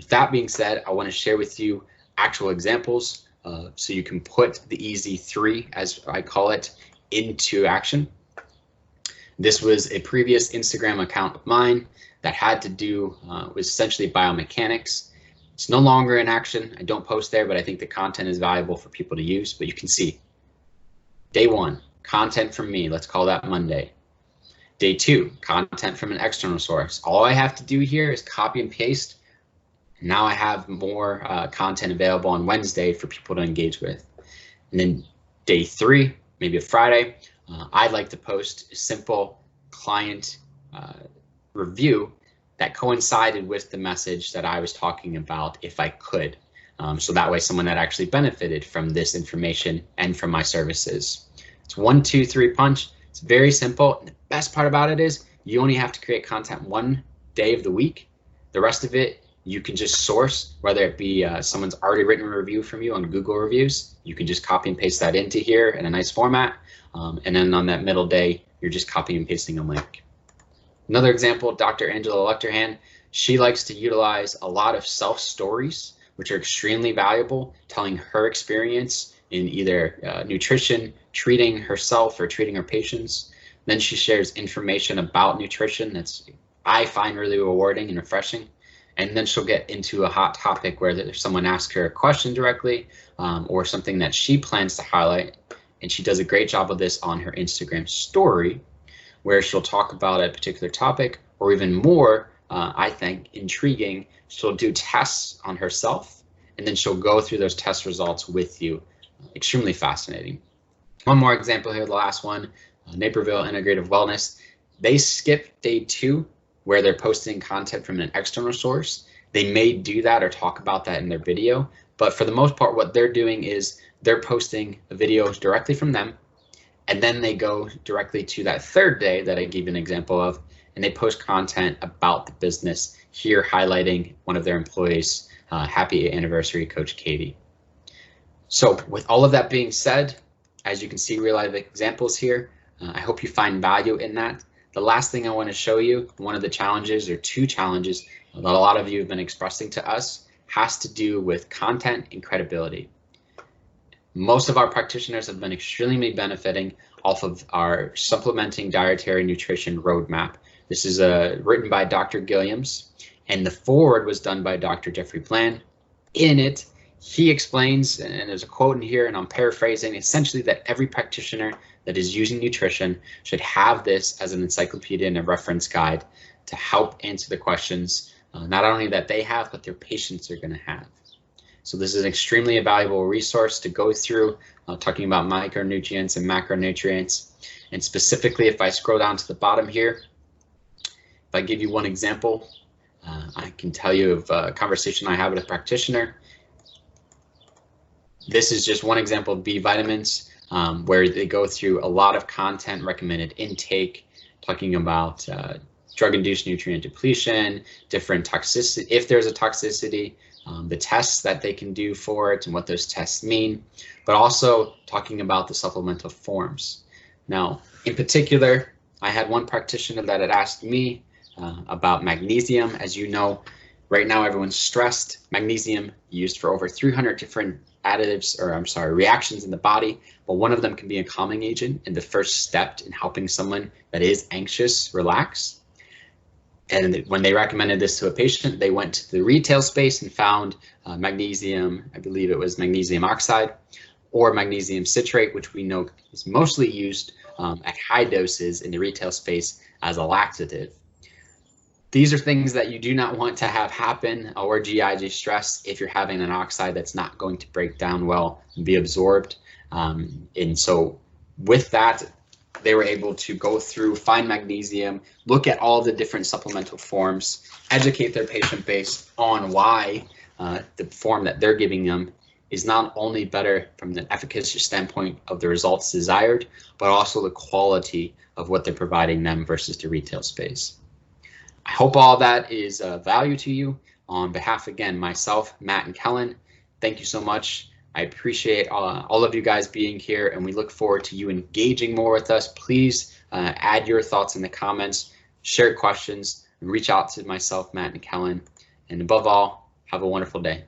that being said, I want to share with you actual examples so you can put the easy 3, as I call it, into action. This was a previous Instagram account of mine that had to do with essentially biomechanics. It's no longer in action. I don't post there, but I think the content is valuable for people to use. But you can see day 1, content from me. Let's call that Monday. Day 2, content from an external source. All I have to do here is copy and paste. Now I have more content available on Wednesday for people to engage with. And then day 3, maybe a Friday, I'd like to post a simple client review that coincided with the message that I was talking about if I could. So that way someone that actually benefited from this information and from my services. It's 1, 2, 3 punch. It's very simple. And the best part about it is you only have to create content 1 day of the week. The rest of it you can just source, whether it be someone's already written a review from you on Google Reviews. You can just copy and paste that into here in a nice format. And then on that middle day, you're just copying and pasting a link. Another example, Dr. Angela Lechterhand, she likes to utilize a lot of self-stories, which are extremely valuable, telling her experience in either nutrition, treating herself or treating her patients. Then she shares information about nutrition that's I find really rewarding and refreshing. And then she'll get into a hot topic where someone asks her a question directly or something that she plans to highlight. And she does a great job of this on her Instagram story, where she'll talk about a particular topic, or even more, I think, intriguing. She'll do tests on herself, and then she'll go through those test results with you. Extremely fascinating. One more example here, the last one, Naperville Integrative Wellness. They skip day 2, where they're posting content from an external source. They may do that or talk about that in their video, but for the most part, what they're doing is they're posting videos directly from them, and then they go directly to that 3rd day that I gave an example of, and they post content about the business here, highlighting one of their employees. Happy anniversary, Coach Katie. So with all of that being said, as you can see, real life examples here, I hope you find value in that. The last thing I want to show you, one of the challenges or 2 challenges that a lot of you have been expressing to us, has to do with content and credibility. Most of our practitioners have been extremely benefiting off of our supplementing dietary nutrition roadmap. This is written by Dr. Gilliams, and the foreword was done by Dr. Jeffrey Bland. In it, he explains, and there's a quote in here, and I'm paraphrasing, essentially that every practitioner that is using nutrition should have this as an encyclopedia and a reference guide to help answer the questions, not only that they have, but their patients are going to have. So this is an extremely valuable resource to go through, talking about micronutrients and macronutrients. And specifically, if I scroll down to the bottom here, if I give you one example, I can tell you of a conversation I had with a practitioner. This is just one example of B vitamins, where they go through a lot of content, recommended intake, talking about drug-induced nutrient depletion, different toxicity, if there's a toxicity, the tests that they can do for it and what those tests mean, but also talking about the supplemental forms. Now, in particular, I had one practitioner that had asked me about magnesium. As you know, right now everyone's stressed. Magnesium used for over 300 different reactions in the body, but one of them can be a calming agent and the first step in helping someone that is anxious relax. And when they recommended this to a patient, they went to the retail space and found magnesium, I believe it was magnesium oxide or magnesium citrate, which we know is mostly used at high doses in the retail space as a laxative. These are things that you do not want to have happen, or GI distress, if you're having an oxide that's not going to break down well and be absorbed. And so with that, they were able to go through, find magnesium, look at all the different supplemental forms, educate their patient base on why the form that they're giving them is not only better from the efficacy standpoint of the results desired, but also the quality of what they're providing them versus the retail space. I hope all that is value to you. On behalf, again, myself, Matt, and Kellen, thank you so much. I appreciate all of you guys being here, and we look forward to you engaging more with us. Please add your thoughts in the comments, share questions, and reach out to myself, Matt, and Kellen. And above all, Have a wonderful day.